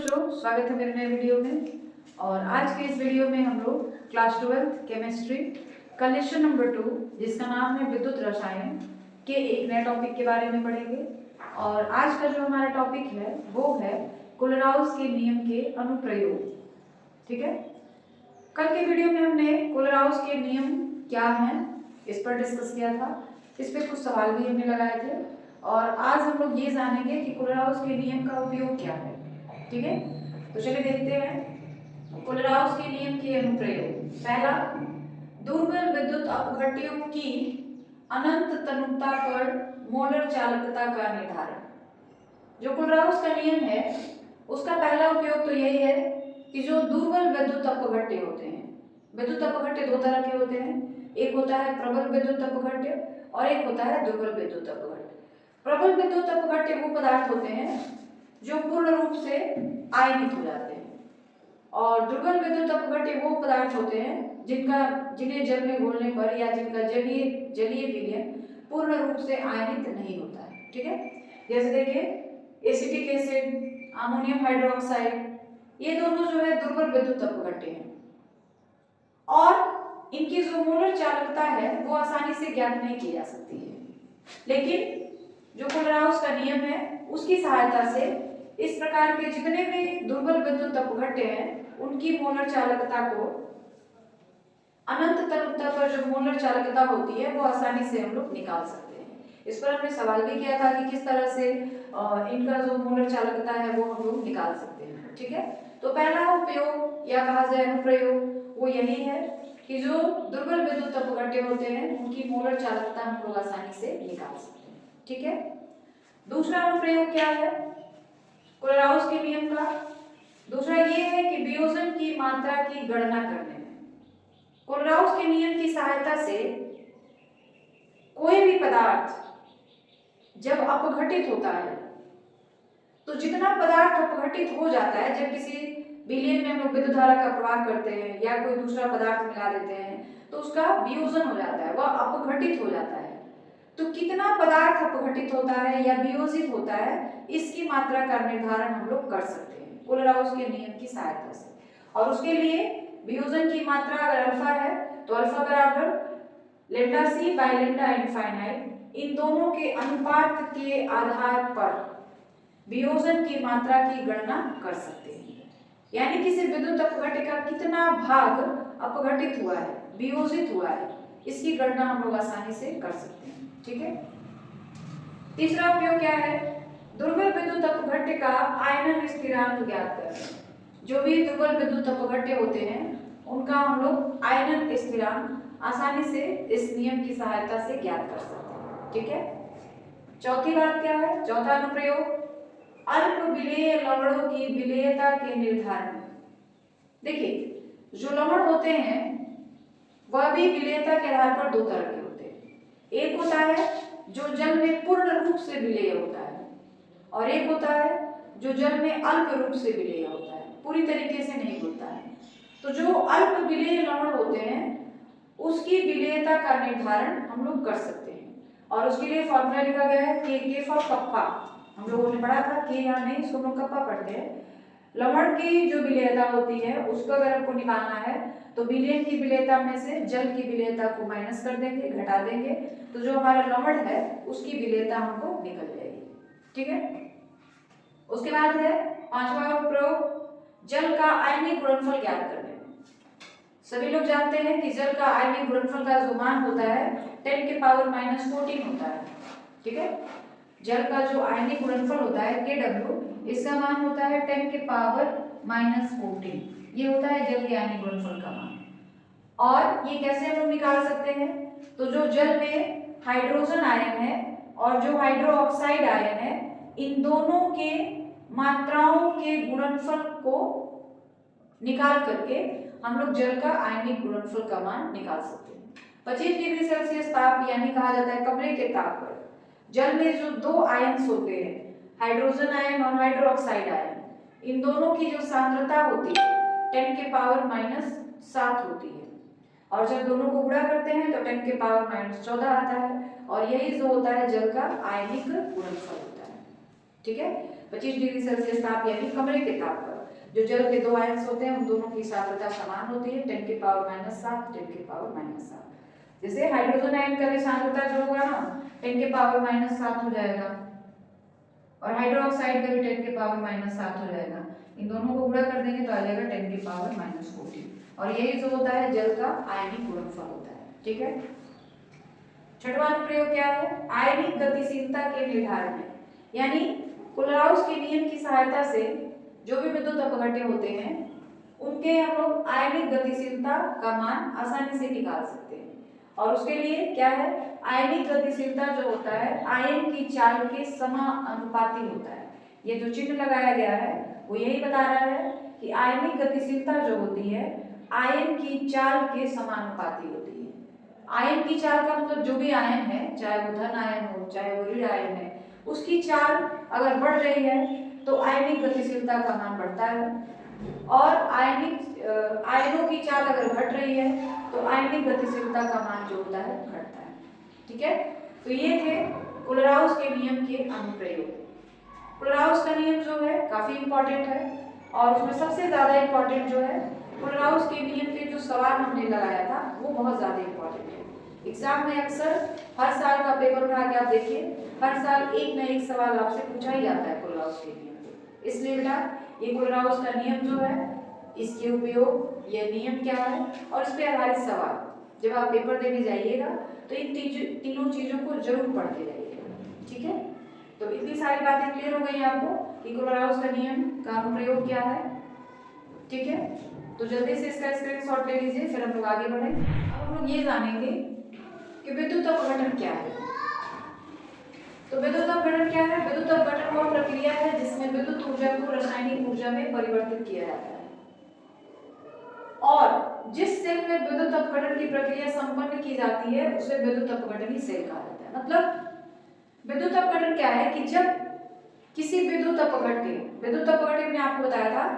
बच्चों, स्वागत है मेरे नए वीडियो में। और आज के इस वीडियो में हम लोग क्लास 12 केमिस्ट्री का लेसन नंबर 2 जिसका नाम है विद्युत रसायन के एक नए टॉपिक के बारे में पढ़ेंगे। और आज का जो हमारा टॉपिक है वो है कोलराउस के नियम के अनुप्रयोग। ठीक है, कल के वीडियो में हमने कोलराउस के नियम क्या हैं इस पर डिस्कस किया था। इस पे कुछ सवाल भी हमने लगाए थे और आज हम लोग ये जानेंगे कि कोलराउस के नियम का उपयोग क्या है। ठीक है, तो चलिए देखते हैं कोलराउस के नियम के अनुप्रयोग। पहला, दुर्बल विद्युत अपघट्यों की अनंत तनुता पर मोलर चालकता का निर्धारण। जो कोलराउस का नियम है उसका पहला उपयोग तो यही है कि जो दुर्बल विद्युत अपघट्य होते हैं, विद्युत अपघट्य दो तरह के होते हैं, एक होता है प्रबल विद्युत अपघट्य और एक होता है दुर्बल विद्युत अपघट्य। प्रबल विद्युत अपघट्य वो पदार्थ होते हैं जो पूर्ण रूप से आयनित हो जाते हैं और दुर्बल विद्युत अपघट्य वो पदार्थ होते हैं जिन्हें जल में घोलने पर या जिनका जलीय विलयन पूर्ण रूप से आयनित नहीं होता है। ठीक है, जैसे देखिए एसिटिक एसिड, अमोनियम हाइड्रोक्साइड, ये दोनों जो है दुर्बल विद्युत अपघट्य हैं और इनकी जो मोलर चालकता है वो आसानी से ज्ञात नहीं की जा सकती है। लेकिन जो कोलराउस का नियम है उसकी सहायता से इस प्रकार के जितने भी दुर्बल विद्युत अपघट्य हैं उनकी मोलर चालकता को, अनंत तनुता पर जो मोलर चालकता होती है वो आसानी से हम लोग निकाल सकते हैं। इस पर हमने सवाल भी किया था कि किस तरह से इनका जो मोलर चालकता है वो हम लोग निकाल सकते हैं। ठीक है, तो पहला उपयोग या कहा जाए अनुप्रयोग वो यही है कि जो दुर्बल विद्युत अपघट्य होते हैं उनकी मोलर चालकता हम लोग आसानी से निकाल सकते हैं। ठीक है, दूसरा अनुप्रयोग क्या है कोलराउस के नियम का? दूसरा ये है कि वियोजन की मात्रा की गणना करने में कोलराउस के नियम की सहायता से कोई भी पदार्थ जब अपघटित होता है तो जितना पदार्थ अपघटित हो जाता है, जब किसी विलयन में हम लोग विद्युत धारा का प्रवाह करते हैं या कोई दूसरा पदार्थ मिला देते हैं तो उसका वियोजन हो जाता है, वह अपघटित हो जाता है। तो कितना पदार्थ अपघटित होता है या वियोजित होता है इसकी मात्रा का निर्धारण हम लोग कर सकते हैं कोलराउस के नियम की सहायता से। और उसके लिए वियोजन की मात्रा अगर अल्फा है तो अल्फा बराबर lambda C by lambda infinite, इन दोनों के अनुपात के आधार पर वियोजन की मात्रा की गणना कर सकते हैं। यानी किसी विद्युत अपघट्य का कितना भाग अपघटित हुआ है, वियोजित हुआ है, इसकी गणना हम लोग आसानी से कर सकते हैं। ठीक है, तीसरा उपयोग क्या है? दुर्बल विद्युत अपघट्य का आयनन स्थिरांक ज्ञात करना। जो भी दुर्बल विद्युत अपघट्य होते हैं उनका हम लोग आयनन स्थिरांक आसानी से इस नियम की सहायता से ज्ञात कर सकते हैं। ठीक है, चौथी बात क्या है? चौथा अनुप्रयोग अल्प विलेय लवणों की विलेयता के निर्धारण। देखिए जो लवण होते हैं वह भी विलेयता के आधार पर दो तरह के होते हैं। एक होता है जो जल में पूर्ण रूप से विलेय होता है और एक होता है जो जल में अल्प रूप से विलेय होता है, पूरी तरीके से नहीं होता है। तो जो अल्प विलेय लवण होते हैं उसकी विलेयता का निर्धारण हम लोग कर सकते हैं और उसके लिए फॉर्मूला लिखा गया है के फॉर कप्पा। हम लोगों ने पढ़ा था कि यहाँ नहीं, इसको हम लोग कप्पा पढ़ते हैं। लवण की जो विलेयता होती है उसको अगर आपको निकालना है तो विलयन की विलेयता में से जल की विलेयता को माइनस कर देंगे, घटा देंगे, तो जो हमारा लवण है उसकी विलेयता हमको निकल जाएगी। ठीक है, उसके बाद है पांचवा अनुप्रयोग जल का आयनिक गुणनफल ज्ञात करने। सभी लोग जानते हैं कि जल का आयनिक गुणनफल का जो मान होता है 10 के पावर -14 होता है। ठीक है, जल का जो आयनिक गुणनफल होता है Kw, इसका मान होता है 10 के पावर -14। ये होता है जल के आयनिक गुणनफल का मान। और ये कैसे हम लोग निकाल सकते हैं? तो जो जल में हाइड्रोजन आयन है और जो हाइड्रो ऑक्साइड आयन है, इन दोनों के मात्राओं के गुणनफल को निकाल करके हम लोग जल का आयनिक गुणनफल का मान निकाल सकते हैं। 25 डिग्री सेल्सियस ताप यानी कहा जाता है कमरे के ताप पर जल में जो दो आयन्स होते हैं, हाइड्रोजन आयन और हाइड्रो ऑक्साइड आयन, इन दोनों की जो सांद्रता होती है 10 के पावर -7 होती है और जब दोनों को गुणा करते हैं तो 10 के पावर -14 आता है और यही जो होता है जल का आयनिक गुणनफल होता है। ठीक है, 25 डिग्री सेल्सियस ताप यानी कमरे के ताप पर जो जल के दो आयंस होते हैं उन दोनों की सांद्रता समान होती है 10 की पावर -7 10 की पावर -7। जैसे हाइड्रोजन आयन का भी सांद्रता जो होगा ना 10 के पावर -7 हो जाएगा और हाइड्रोक्साइड का भी 10 के पावर -7 हो जाएगा। इन दोनों को गुणा कर देंगे तो आ जाएगा 10 की पावर -14 और यही जो होता है जल का आयनिक गुणनफल होता है। ठीक है। छठवां अनुप्रयोग क्या है? आयनिक गतिशीलता के निर्धारण में, यानी कोलराउस के नियम की सहायता से जो भी विद्युत अपघट्य होते हैं उनके हम लोग आयनिक गतिशीलता का मान आसानी से निकाल सकते हैं। और उसके लिए क्या है, आयनिक गतिशीलता जो होता है आयन की चाल के समानुपाती होता है। ये जो चिन्ह लगाया गया है वो यही बता रहा है कि आयनिक गतिशीलता जो होती है आयन की चाल के समानुपाती होती है। आयन की चाल का मतलब जो भी आयन है, चाहे वो धन आयन हो चाहे वो ऋण आयन है, उसकी चाल अगर बढ़ रही है तो आयनिक गतिशीलता का मान बढ़ता है और आयनों की चाल अगर घट रही है तो आयनिक गतिशीलता का मान जो होता है घटता है। ठीक है। तो ये थे कोलराउस के नियम के अनुप्रयोग। कोलराउस का नियम जो है काफी इंपॉर्टेंट है और उसमें सबसे ज्यादा इंपॉर्टेंट जो है कोलराउस के नियम पे जो सवाल हमने लगाया था वो बहुत ज्यादा इंपॉर्टेंट है। एग्जाम में अक्सर हर साल का पेपर उठा के आप देखिए, हर साल एक न एक सवाल आपसे पूछा ही जाता है कोलराउस के नियम पे। इसलिए बेटा ये कोलराउस का नियम जो है, इसके उपयोग, यह नियम क्या है और इस पे आधारित सवाल जब आप पेपर देने जाइएगा तो इन तीनों चीजों को जरूर पढ़ के जाइएगा। ठीक है। तो इतनी सारी बातें क्लियर हो गई आपको कि कोलराउस का नियम का अनुप्रयोग क्या है। ठीक है। तो जल्दी से इसका स्क्रीनशॉट ले लीजिए, फिर हम लोग आगे बढ़े। अब हम लोग ये जानेंगे कि विद्युत अपघटन क्या है। तो विद्युत अपघटन क्या है? विद्युत अपघटन वो प्रक्रिया है जिसमें विद्युत ऊर्जा को रासायनिक ऊर्जा में परिवर्तित किया जाता है और जिस सेल में विद्युत अपघटन की प्रक्रिया संपन्न की जाती है उसे विद्युत अपघटनी सेल कहा जाता है। मतलब विद्युत अपघटन क्या है कि जब किसी विद्युत अपघट्य मैंने आपको बताया था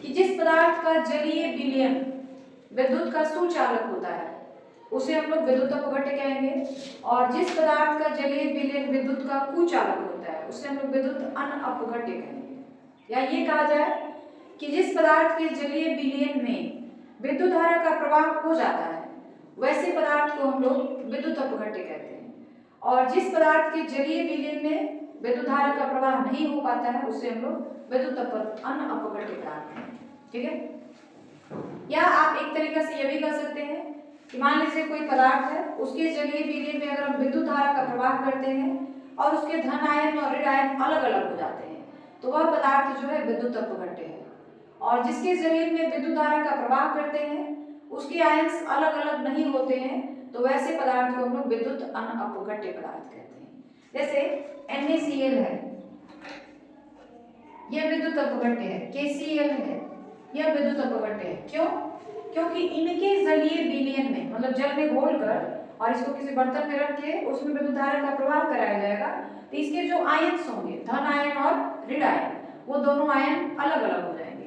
कि जिस पदार्थ का जलीय विलयन विद्युत का सुचालक होता है उसे हम लोग विद्युत अपघट्य कहेंगे और जिस पदार्थ का जलीय विलयन विद्युत का कुचालक होता है उसे हम लोग विद्युत अनअपघट्य कहेंगे। या ये कहा जाए कि जिस पदार्थ के जलीय विलयन में विद्युत धारा का प्रवाह हो जाता है वैसे पदार्थ को हम लोग विद्युत अपघट्य कहते हैं और जिस पदार्थ के जलीय विलयन में विद्युत धारा का प्रवाह नहीं हो पाता है उसे हम लोग विद्युत अनअपघट्य कहते हैं। ठीक है। या आप एक तरीके से यह भी कह सकते हैं कि मान लीजिए कोई पदार्थ है, उसके जलीय विलयन में अगर हम विद्युत धारा का प्रवाह करते हैं और उसके धन आयन और ऋण आयन अलग अलग हो जाते हैं तो वह पदार्थ जो है विद्युत अपघट्य है और जिसके जलीय में विद्युत धारा का प्रवाह करते हैं उसके आयंस अलग अलग नहीं होते हैं तो वैसे पदार्थ को हम लोग विद्युत अनअपघट्य पदार्थ कहते हैं। जैसे NaCl है, यह विद्युत अपघट्य है। KCl है, यह विद्युत अपघट्य है। क्यों? क्योंकि इनके जलीय विलयन में, मतलब जल में घोलकर और इसको किसी बर्तन में रख के उसमें विद्युत धारा का प्रवाह कराया जाएगा तो इसके जो आयंस होंगे, धन आयन और ऋण आयन, वो दोनों आयन अलग अलग हो जाएंगे।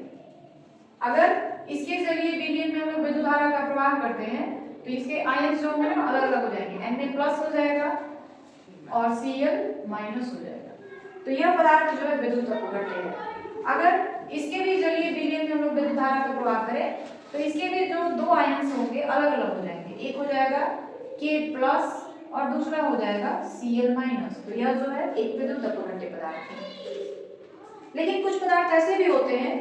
अगर इसके जलीय विलयन में हम लोग विद्युत धारा का प्रवाह करते हैं तो इसके आयंस जो होंगे ना अलग अलग हो जाएंगे, Na+ हो जाएगा और Cl- हो जाएगा। तो यह पदार्थ जो है विद्युत अपघट्य है। अगर इसके भी जलीय विलयन में हम लोग विद्युत धारा का प्रवाह करें तो इसके भी जो दो आयंस होंगे अलग अलग हो जाएंगे, एक हो जाएगा K+ और दूसरा हो जाएगा Cl-। तो यह जो है एक विद्युत अपघट्य पदार्थ है। लेकिन कुछ पदार्थ ऐसे भी होते हैं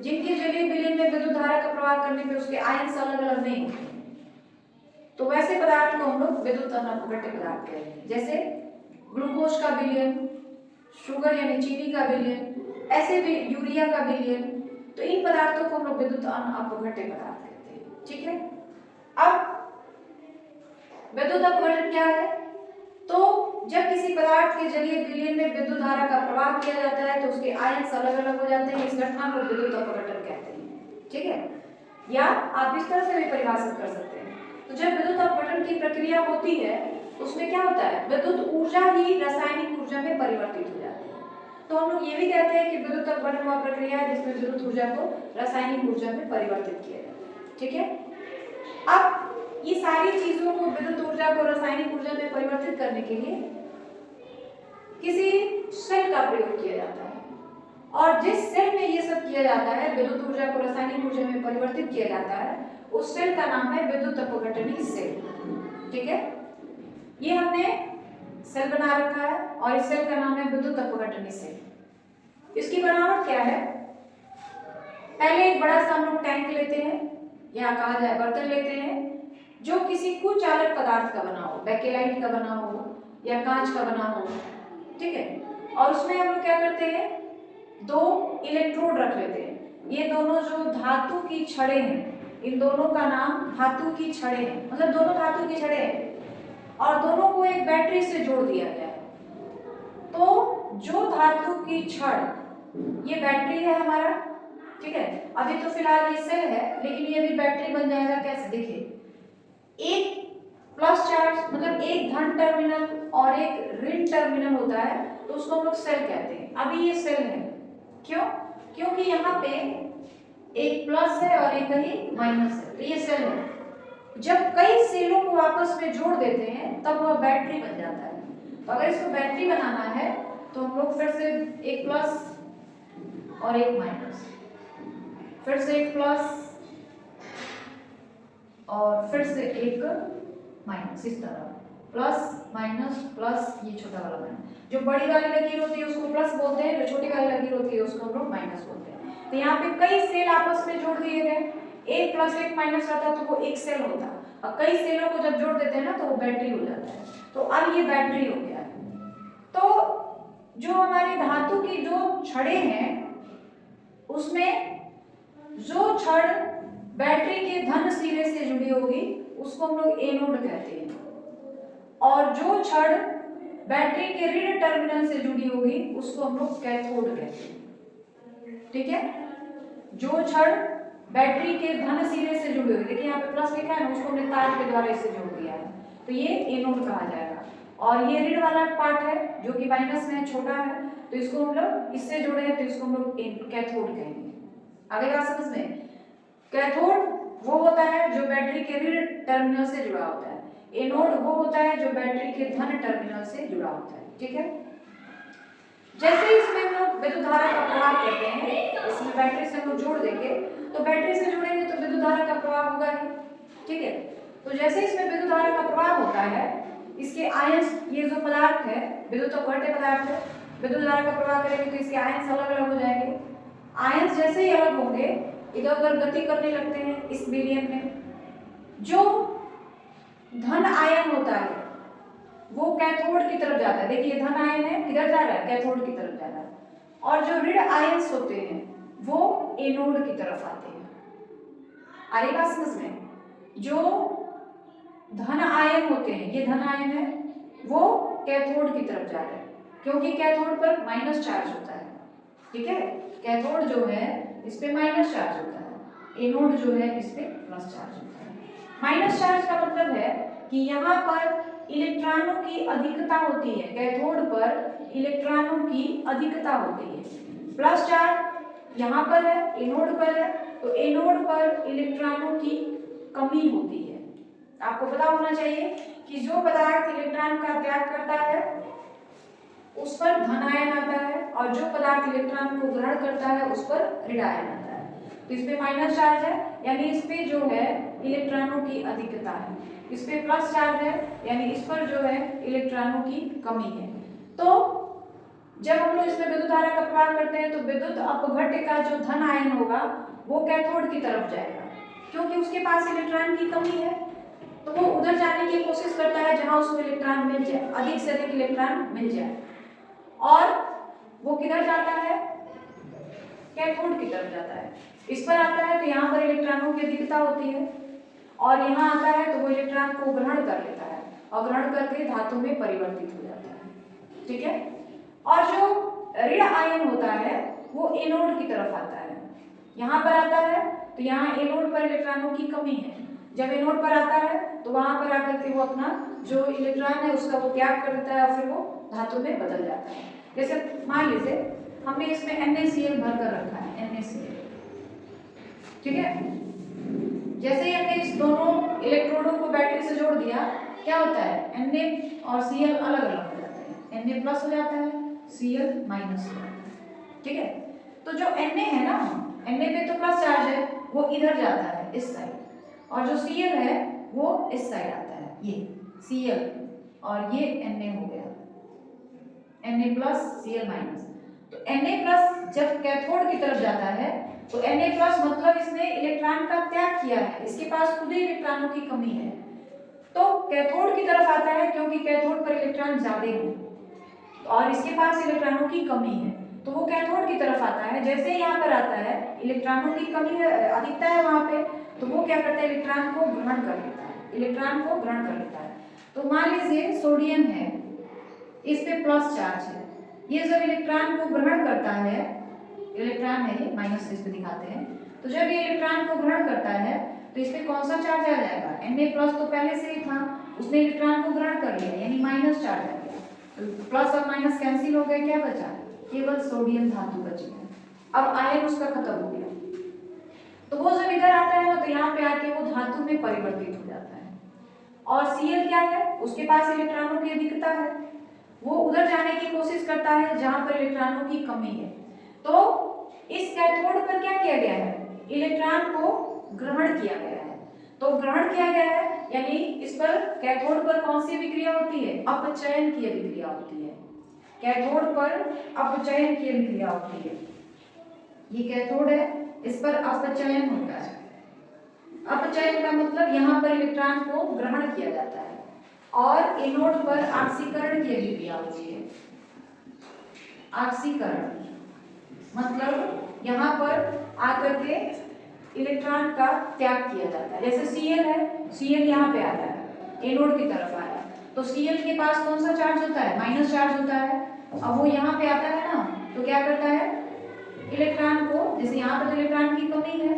जिनके जलीय विलयन में विद्युत धारा का प्रवाह करने पे उसके आयंस अलग अलग नहीं होते, तो वैसे पदार्थ को हम लोग विद्युत अनअपघट्य पदार्थ कहते हैं। जैसे ग्लूकोज का विलयन, शुगर यानी चीनी का विलयन, ऐसे भी यूरिया का विलयन, तो इन पदार्थों को हम लोग विद्युत अनअपघट्य पदार्थ कहते हैं। ठीक है। अब विद्युत अपघटन क्या है? तो जब किसी पदार्थ के जलीय विलयन में विद्युत धारा का प्रवाह किया जाता है तो उसके आयंस अलग अलग हो जाते हैं, इस घटना को विद्युत अपघटन कहते हैं। ठीक है। या आप इस तरह से भी परिभाषित कर सकते हैं, तो जब विद्युत अपघटन की प्रक्रिया होती है उसमें क्या होता है, विद्युत ऊर्जा ही रासायनिक ऊर्जा में परिवर्तित हो जाती है। तो हम लोग ये भी कहते हैं कि विद्युत अपघटन वह प्रक्रिया है जिसमें विद्युत ऊर्जा को रासायनिक ऊर्जा में परिवर्तित किया जाता है। ठीक है। अब ये सारी चीजों को, विद्युत ऊर्जा को रासायनिक ऊर्जा में परिवर्तित करने के लिए किसी सेल का प्रयोग किया जाता है। और जिस सेल में ये सब किया जाता है, विद्युत ऊर्जा को रासायनिक ऊर्जा में परिवर्तित किया जाता है, उस सेल का नाम है विद्युत अपघटनी सेल। ठीक है, ये हमने सेल बना रखा है और इस सेल का नाम है विद्युत अपघटनी सेल। इसकी बनावट क्या है? पहले एक बड़ा सा हम लोग टैंक लेते हैं या कहा जाए बर्तन लेते हैं जो किसी कुचालक पदार्थ का बना हो, बेकेलाइट का बना हो या कांच का बना हो। ठीक है, और उसमें हम लोग क्या करते हैं, दो इलेक्ट्रोड रख लेते हैं। ये दोनों जो धातु की छड़ें हैं, इन दोनों का नाम धातु की छड़ें हैं, मतलब दोनों धातु की छड़ें हैं और दोनों को एक बैटरी से जोड़ दिया गया है। तो जो धातु की छड़, ये बैटरी है हमारा। ठीक है, अभी तो फिलहाल ये सेल है, लेकिन ये भी बैटरी बन जाएगा। कैसे? देखिए, एक प्लस चार्ज मतलब एक धन टर्मिनल और एक ऋण टर्मिनल होता है, तो उसको हम लोग सेल कहते हैं। अभी ये सेल है, क्यों? क्योंकि यहाँ पे एक प्लस है और एक कहीं माइनस है, तो ये सेल है। जब कई सेलों को आपस में जोड़ देते हैं तब वह बैटरी बन जाता है। तो अगर इसको बैटरी बनाना है तो हम लोग फिर से एक प्लस और एक माइनस, फिर से एक प्लस और फिर से एक माइनस, इस तरह प्लस माइनस प्लस, ये छोटा वाला माइनस। जो बड़ी वाली लकीर होती है उसको प्लस बोलते हैं, जो छोटी वाली लकीर होती है उसको हम लोग माइनस बोलते हैं। तो यहाँ पे कई सेल आपस में जोड़ दिए गए, एक प्लस एक माइनस रहता तो वो एक सेल होता, और कई सेलों को जब जोड़ देते हैं ना तो वो बैटरी हो जाता है। तो अब ये बैटरी हो गया है। तो जो हमारी धातु की जो छड़ें हैं उसमें जो छड़ बैटरी के धन सिरे से जुड़ी होगी उसको हम लोग एनोड कहते हैं, और जो छड़ बैटरी के ऋण टर्मिनल से जुड़ी होगी उसको हम लोग कैथोड कहते हैं। ठीक है, जो छड़ बैटरी के धन सिरे से जुड़ी होगी, देखिए यहाँ पे प्लस लिखा है ना, उसको हमने तार के द्वारा इससे जोड़ दिया है, तो ये एनोड कहा जाएगा। और ये ऋण वाला पार्ट है जो कि माइनस में छोटा है, तो इसको हम लोग इससे जोड़े हैं तो इसको हम लोग कैथोड कहेंगे। आगे बात समझ में? कैथोड वो होता है जो बैटरी के ऋण टर्मिनल से जुड़ा होता है, एनोड वो होता है जो बैटरी के धन टर्मिनल से जुड़ा होता है। ठीक है, जैसे इसमें हम लोग विद्युत धारा का प्रवाह करते हैं, इसमें बैटरी से हम लोग जोड़ देंगे, तो बैटरी से जोड़ेंगे तो विद्युत धारा का प्रवाह होगा ही। ठीक है, तो जैसे इसमें विद्युत धारा का प्रवाह होता है, इसके आयंस, ये जो पदार्थ है विद्युत अपघट्य पदार्थ है, विद्युत धारा का प्रवाह करेंगे तो इसके आयंस अलग अलग हो जाएंगे। आयंस जैसे ही अलग होंगे इधर उधर गति करने लगते हैं इस विलयन में। जो धन आयन होता है वो कैथोड की तरफ जाता है, देखिए धन आयन है, किधर जा रहा है? कैथोड की तरफ जा रहा है। और जो ऋण आयंस होते हैं वो एनोड की तरफ आते हैं। आ रही बात समझ में? जो धन आयन होते हैं, ये धन आयन है, वो कैथोड की तरफ जा रहे हैं, क्योंकि कैथोड पर माइनस चार्ज होता है। ठीक है, कैथोड जो है इस पे माइनस चार्ज होता है, एनोड जो है इस पे प्लस चार्ज होता है। माइनस चार्ज का मतलब है कि यहाँ पर इलेक्ट्रॉनों की अधिकता होती है, कैथोड पर इलेक्ट्रॉनों की अधिकता होती है। प्लस चार्ज यहाँ पर है, एनोड पर है, तो एनोड पर इलेक्ट्रॉनों की कमी होती है। आपको पता होना चाहिए कि जो पदार्थ इलेक्ट्रॉन का त्याग करता है उस पर धन आयन आता है, और जो पदार्थ इलेक्ट्रॉन को ग्रहण करता है उस पर ऋण आयन आता है। तो इस पे माइनस चार्ज है, यानी इस पे जो है इलेक्ट्रॉनों की अधिकता है, इस पे प्लस चार्ज है, यानी इस पर जो है इलेक्ट्रॉनों की कमी है। तो जब हम लोग इसमें विद्युत धारा का प्रवाह करते हैं तो विद्युत अपघट्य का जो धन आयन होगा वो कैथोड की तरफ जाएगा, क्योंकि उसके पास इलेक्ट्रॉन की कमी है, तो वो उधर जाने की कोशिश करता है जहां उसको इलेक्ट्रॉन मिल जाए, अधिक से अधिक इलेक्ट्रॉन मिल जाए। और वो किधर जाता है? कैथोड की तरफ जाता है। इस पर आता है तो यहाँ पर इलेक्ट्रॉनों की अधिकता होती है, और यहाँ आता है तो वो इलेक्ट्रॉन को ग्रहण कर लेता है और ग्रहण करके धातु में परिवर्तित हो जाता है। ठीक है, और जो ऋण आयन होता है वो एनोड की तरफ आता है, यहाँ पर आता है तो यहाँ एनोड पर इलेक्ट्रॉनों की कमी है। जब एनोड पर आता है तो वहां पर आकर के वो अपना जो इलेक्ट्रॉन है उसका वो त्याग कर देता है और फिर वो धातु में बदल जाता है। जैसे मान लीजिए हमने इसमें NaCl भर कर रखा है, NaCl। ठीक है, जैसे ही हमने इस दोनों इलेक्ट्रोडों को बैटरी से जोड़ दिया, क्या होता है? Na और Cl अलग अलग हो जाते हैं, Na प्लस हो जाता है, Cl माइनस हो जाता है। ठीक है, तो जो Na है ना, Na पे तो प्लस चार्ज है, वो इधर जाता है इस साइड, और जो Cl है वो इस साइड आता है, ये Cl, और ये Na हो गया, Na प्लस Cl माइनस। तो Na प्लस जब कैथोड की तरफ जाता है तो Na प्लस मतलब इसने इलेक्ट्रॉन का त्याग किया है, इसके पास खुद ही इलेक्ट्रॉनों की कमी है, तो कैथोड की तरफ आता है क्योंकि कैथोड पर इलेक्ट्रॉन ज्यादा है और इसके पास इलेक्ट्रॉनों की कमी है, तो वो कैथोड की तरफ आता है। जैसे ही यहाँ पर आता है, इलेक्ट्रॉनों की कमी है, अधिकता है वहां पे, तो वो क्या करता है, इलेक्ट्रॉन को ग्रहण कर लेता है, इलेक्ट्रॉन को ग्रहण कर लेता है। तो मान लीजिए सोडियम है, इस पे प्लस चार्ज है, ये जब इलेक्ट्रॉन को ग्रहण करता है, इलेक्ट्रॉन है ये, माइनस इस पे दिखाते हैं, तो जब ये इलेक्ट्रॉन को ग्रहण करता है तो इस पे कौन सा चार्ज आ जाएगा, Na प्लस तो पहले से ही था, उसने इलेक्ट्रॉन को ग्रहण कर लिया, यानी माइनस चार्ज आ गया, तो प्लस और माइनस कैंसिल हो गए, क्या बचा, केवल सोडियम धातु बच गया। अब आयन उसका खत्म हो गया, तो वो जब इधर आता है ना, तो यहाँ पे आके वो धातु में परिवर्तित हो जाता है। और Cl क्या है, उसके पास इलेक्ट्रॉनों की अधिकता है, वो उधर जाने की कोशिश करता है जहां पर इलेक्ट्रॉनों की कमी है। तो इस कैथोड पर क्या किया गया है, इलेक्ट्रॉन को ग्रहण किया गया है, तो ग्रहण किया गया है यानी इस पर कैथोड पर कौन सी अभिक्रिया होती है, अपचयन की अभिक्रिया होती है, कैथोड पर अपचयन की अभिक्रिया होती है। ये कैथोड है, इस पर अपचयन होता है, अपचयन का मतलब यहाँ पर इलेक्ट्रॉन को ग्रहण किया जाता है, और एनोड पर ऑक्सीकरण की अभिक्रिया होती है। ऑक्सीकरण मतलब यहाँ पर आकर के इलेक्ट्रॉन का त्याग किया जाता है। जैसे Cl है, Cl यहाँ पे आता है, एनोड की तरफ आया, तो Cl के पास कौन सा चार्ज होता है, माइनस चार्ज होता है। अब वो यहाँ पे आता है ना, तो क्या करता है, इलेक्ट्रॉन को, जैसे यहाँ पर तो इलेक्ट्रॉन की कमी है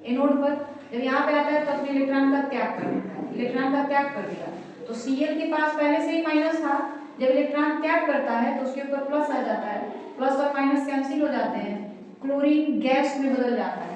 एनोड पर, जब यहाँ पे आता है तो अपने इलेक्ट्रॉन का त्याग कर देता है, इलेक्ट्रॉन का त्याग कर दिया, तो Cl के पास पहले से ही माइनस था, जब इलेक्ट्रॉन त्याग करता है तो उसके ऊपर प्लस आ जाता है, प्लस और माइनस कैंसिल हो जाते हैं, क्लोरीन गैस में बदल जाता है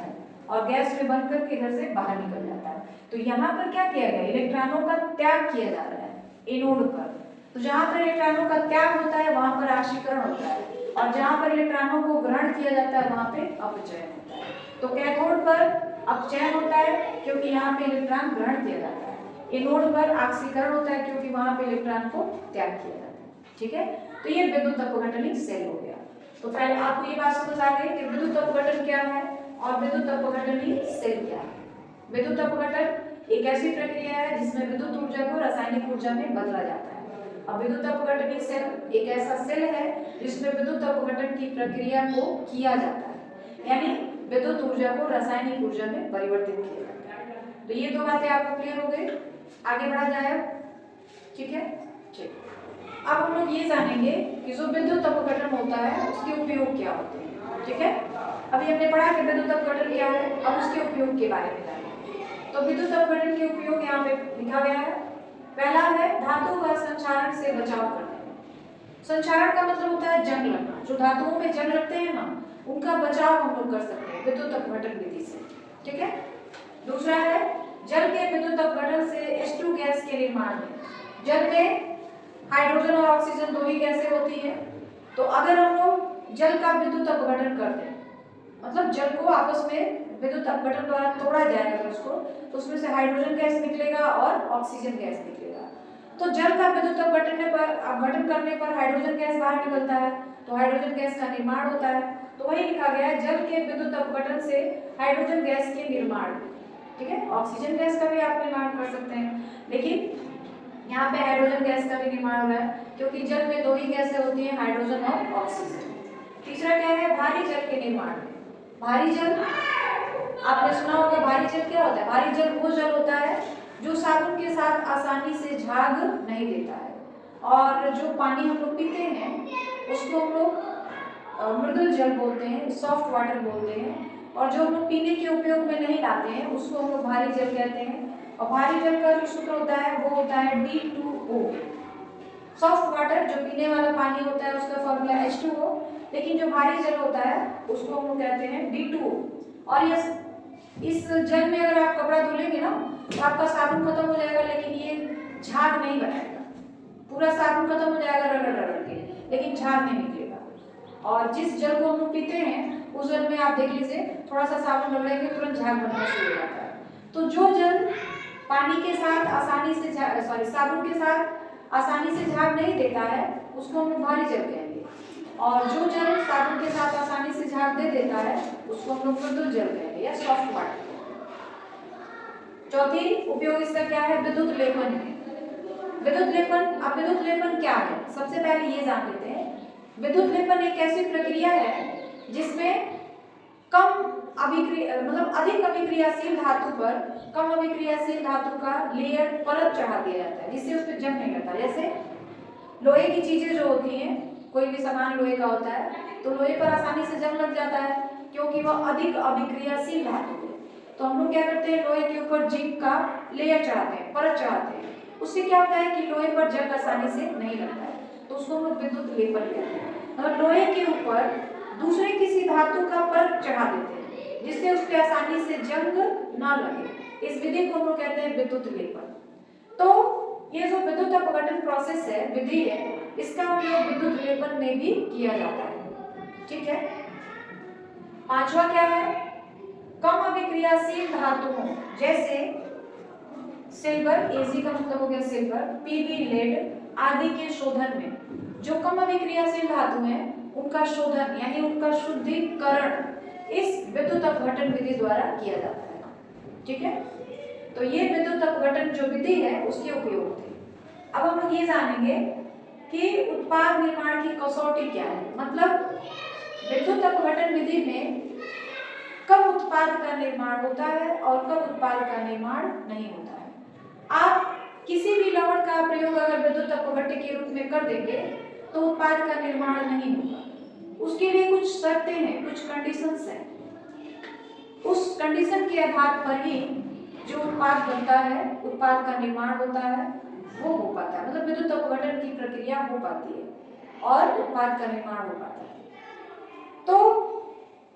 और गैस में बनकर के इधर से बाहर निकल जाता है। तो यहाँ पर क्या किया गया, इलेक्ट्रॉनों का त्याग किया जा रहा है एनोड पर, तो जहाँ पर इलेक्ट्रॉनों का त्याग होता है वहां पर ऑक्सीकरण होता है, और जहाँ पर इलेक्ट्रॉनों को ग्रहण किया जाता है वहां पे अपचयन होता है। तो कैथोड पर अपचयन होता है क्योंकि यहाँ पे इलेक्ट्रॉन ग्रहण किया जाता है, एनोड पर ऑक्सीकरण होता है क्योंकि वहां पे इलेक्ट्रॉन को त्याग किया जाता है। ठीक है, तो ये विद्युत अपघटनी सेल हो गया। तो पहले आपको ये बात समझ आ गई कि विद्युत अपघटन क्या है और विद्युत अपघटनी सेल क्या है। विद्युत अपघटन एक ऐसी प्रक्रिया है जिसमें विद्युत ऊर्जा को रासायनिक ऊर्जा में बदला जाता है, और विद्युत अपघटनी सेल एक ऐसा सेल है जिसमें विद्युत अपघटन की प्रक्रिया को किया जाता है, यानी विद्युत ऊर्जा को रासायनिक ऊर्जा में परिवर्तित किया जाता है। तो ये दो बातें आपको क्लियर हो गई, आगे बढ़ा जाए। ठीक है, ठीक। अब हम लोग ये जानेंगे कि जो विद्युत अपघटन होता है उसके उपयोग क्या होते हैं। ठीक है, अभी हमने पढ़ा कि विद्युत अपघटन क्या है, अब उसके उपयोग के बारे में जानेंगे। तो विद्युत अपघटन के उपयोग यहाँ पे लिखा गया है। पहला है धातु का संक्षारण से बचाव करना। संक्षारण का मतलब होता है जंग लगना, जो धातुओं में जंग लगते हैं ना, उनका बचाव हम लोग कर सकते हैं विद्युत अपघटन विधि से। ठीक है, दूसरा है जल के विद्युत अपघटन से H2 गैस के निर्माण में। जल में हाइड्रोजन और ऑक्सीजन दो ही गैसें होती हैं, तो अगर हम लोग जल का विद्युत अपघटन करते हैं, मतलब जल को आपस में विद्युत अपघटन द्वारा तोड़ा जाएगा उसको, तो उसमें से हाइड्रोजन गैस निकलेगा और ऑक्सीजन गैस निकलेगा। तो जल का विद्युत अपघटन करने पर हाइड्रोजन गैस बाहर निकलता है, तो हाइड्रोजन गैस का निर्माण होता है। तो वही लिखा गया है, जल के विद्युत अपघटन से हाइड्रोजन गैस के निर्माण। ठीक है, ऑक्सीजन गैस का भी आप निर्माण कर सकते हैं, लेकिन यहाँ पे हाइड्रोजन गैस का भी निर्माण हो रहा है क्योंकि जल में दो ही गैसें होती हैं, हाइड्रोजन और ऑक्सीजन। तीसरा क्या है, भारी जल के निर्माण। भारी जल आपने सुना होगा, भारी जल क्या होता है, भारी जल वो जल होता है जो साबुन के साथ आसानी से झाग नहीं देता है, और जो पानी हम लोग पीते हैं उसको हम लोग मृदुल जल बोलते हैं, सॉफ्ट वाटर बोलते हैं, और जो हम लोग पीने के उपयोग में नहीं लाते हैं उसको हम लोग भारी जल कहते हैं। और भारी जल का जो सूत्र होता है वो होता है D2O। सॉफ्ट वाटर जो पीने वाला पानी होता है उसका फॉर्मूला H2O, लेकिन जो भारी जल होता है उसको हम लोग कहते हैं D2O। और इस जल में अगर आप कपड़ा धुलेंगे ना तो आपका साबुन खत्म हो जाएगा, लेकिन ये झाग नहीं बनाएगा। पूरा साबुन खत्म हो जाएगा रगड़ रगड़ के, लेकिन झाग नहीं निकलेगा। और जिस जल को हम लोग पीते हैं उस जल में आप देख लीजिए थोड़ा सा साबुन रगड़ेंगे तुरंत झाग बनना शुरू हो जाता है। तो जो जल पानी के साथ आसानी से साबुन के साथ आसानी से झाग नहीं देता है उसको हम लोग भारी जल कहेंगे, और जो जल साबुन के साथ आसानी से झाग दे देता है उसको हम लोग मृदुल जल कहेंगे या सॉफ्ट वाटर। चौथी उपयोग इसका क्या है? विद्युत लेपन। विद्युत लेपन, अब विद्युत लेपन क्या है सबसे पहले ये जान लेते हैं। विद्युत लेपन एक ऐसी प्रक्रिया है जिसमें कम मतलब अधिक अभिक्रियाशील धातु पर कम अभिक्रियाशील धातु का लेयर परत चढ़ा दिया जाता है जिससे उस पर जंग नहीं लगता। जैसे लोहे की चीजें जो होती हैं, कोई भी सामान लोहे का होता है तो लोहे पर आसानी से जंग लग जाता है क्योंकि वह अधिक अभिक्रियाशील धातु है। तो हम लोग क्या करते हैं, लोहे के ऊपर जिंक का लेयर चढ़ाते हैं, परत चढ़ाते हैं। उससे क्या होता है कि लोहे पर जंग आसानी से नहीं लगता है, तो उसको हम लोग विद्युत लेपन कहते हैं। मतलब लोहे के ऊपर दूसरे किसी धातु का परत चढ़ा देते हैं जिससे उस पर आसानी से जंग ना लगे। इस विधि को हम लोग कहते हैं विद्युत लेपन। तो ये जो विद्युत अपघटन प्रोसेस है, विधि है, इसका उपयोग विद्युत लेपन में भी किया जाता है। ठीक है। पांचवा क्या है? कम अभिक्रियाशील धातुओं जैसे सिल्वर, Ag का मतलब हो गया सिल्वर, Pb लेड आदि के शोधन में जो कम अभिक्रियाशील धातु हैं उनका शोधन यानी उनका शुद्धिकरण इस विद्युत अपघटन विधि द्वारा किया जाता है। ठीक है। तो ये विद्युत अपघटन जो विधि है उसके उपयोग थे। अब हम लोग ये जानेंगे कि उत्पाद निर्माण की कसौटी क्या है। मतलब विद्युत अपघटन विधि में कब उत्पाद का निर्माण होता है और कब उत्पाद का निर्माण नहीं होता है। आप किसी भी लवण का प्रयोग अगर विद्युत अपघट्य के रूप में कर देंगे तो उत्पाद का निर्माण नहीं होगा। उसके लिए कुछ शर्तें हैं, कुछ कंडीशंस हैं। उस कंडीशन के आधार पर ही जो उत्पाद बनता है, उत्पाद का निर्माण होता है, वो हो पाता है। मतलब विद्युत अपघटन की प्रक्रिया हो पाती है और उत्पाद का निर्माण हो पाता है। तो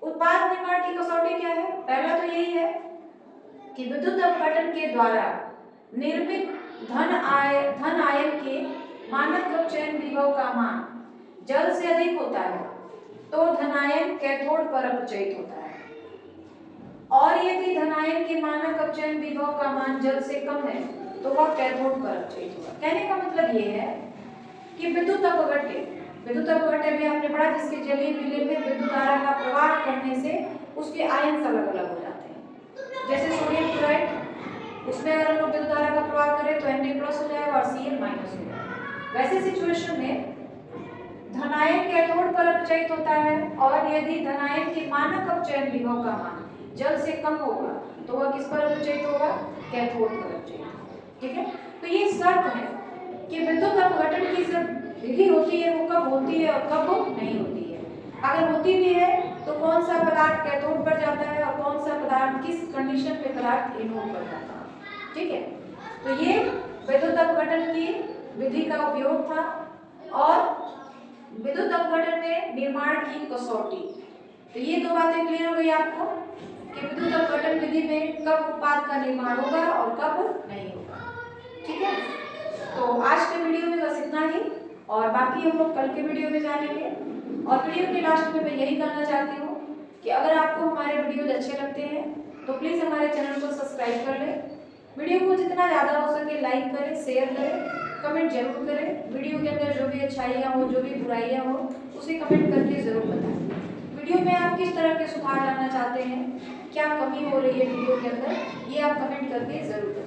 उत्पाद निर्माण की कसौटी क्या है? पहला तो यही है कि विद्युत अपघटन के द्वारा निर्मित धन आयन के मानक अपचयन विभव का मान जल से अधिक होता है तो धनायन कैथोड पर अपचयित होता है, और यदि धनायन के मानक अपचयन विभव का मान जल से कम है तो वह कैथोड पर अपचयित होगा। कहने का मतलब ये है कि विद्युत अपघट्य में आपने पढ़ा जिसके जलीय विलय में विद्युत धारा का प्रवाह करने से उसके आयन अलग अलग हो जाते हैं। जैसे सोडियम क्लोराइड, उसमें अगर हम लोग विद्युत धारा का प्रवाह करें तो Na+ हो जाएगा और Cl- हो जाएगा। वैसे सिचुएशन में धनायन कैथोड पर अपचयित होता है, और यदि धनायन के मानक अपचयन विभव का मान जल से कम होगा तो वह किस पर अपचयित होगा? कैथोड पर अपचयित। ठीक है। तो ये शर्त है कि विद्युत अपघटन की जब विधि होती है वो कब होती है और कब नहीं होती है। अगर होती भी है तो कौन सा पदार्थ कैथोड पर जाता है और कौन सा पदार्थ किस कंडीशन पे पदार्थ एनोड पर जाता है। ठीक है। तो ये विद्युत अपघटन की विधि का उपयोग था। और विद्युत अपघटन में निर्माण की कसौटी, तो ये दो बातें क्लियर हो गई आपको कि विद्युत अपघटन विधि में कब उत्पाद का निर्माण होगा और कब नहीं होगा। ठीक है। तो आज के वीडियो में बस इतना ही, और बाकी हम लोग कल के वीडियो में जानेंगे। और वीडियो के लास्ट में मैं यही कहना चाहती हूँ कि अगर आपको हमारे वीडियोज अच्छे लगते हैं तो प्लीज़ हमारे चैनल को सब्सक्राइब कर लें। वीडियो को जितना ज़्यादा हो सके लाइक करें, शेयर करें, कमेंट जरूर करें। वीडियो के अंदर जो भी अच्छाइयाँ हो, जो भी बुराइयाँ हो, उसे कमेंट करके ज़रूर बताएं। वीडियो में आप किस तरह के सुधार लाना चाहते हैं, क्या कमी हो रही है वीडियो के अंदर, ये आप कमेंट करके ज़रूर बताएं।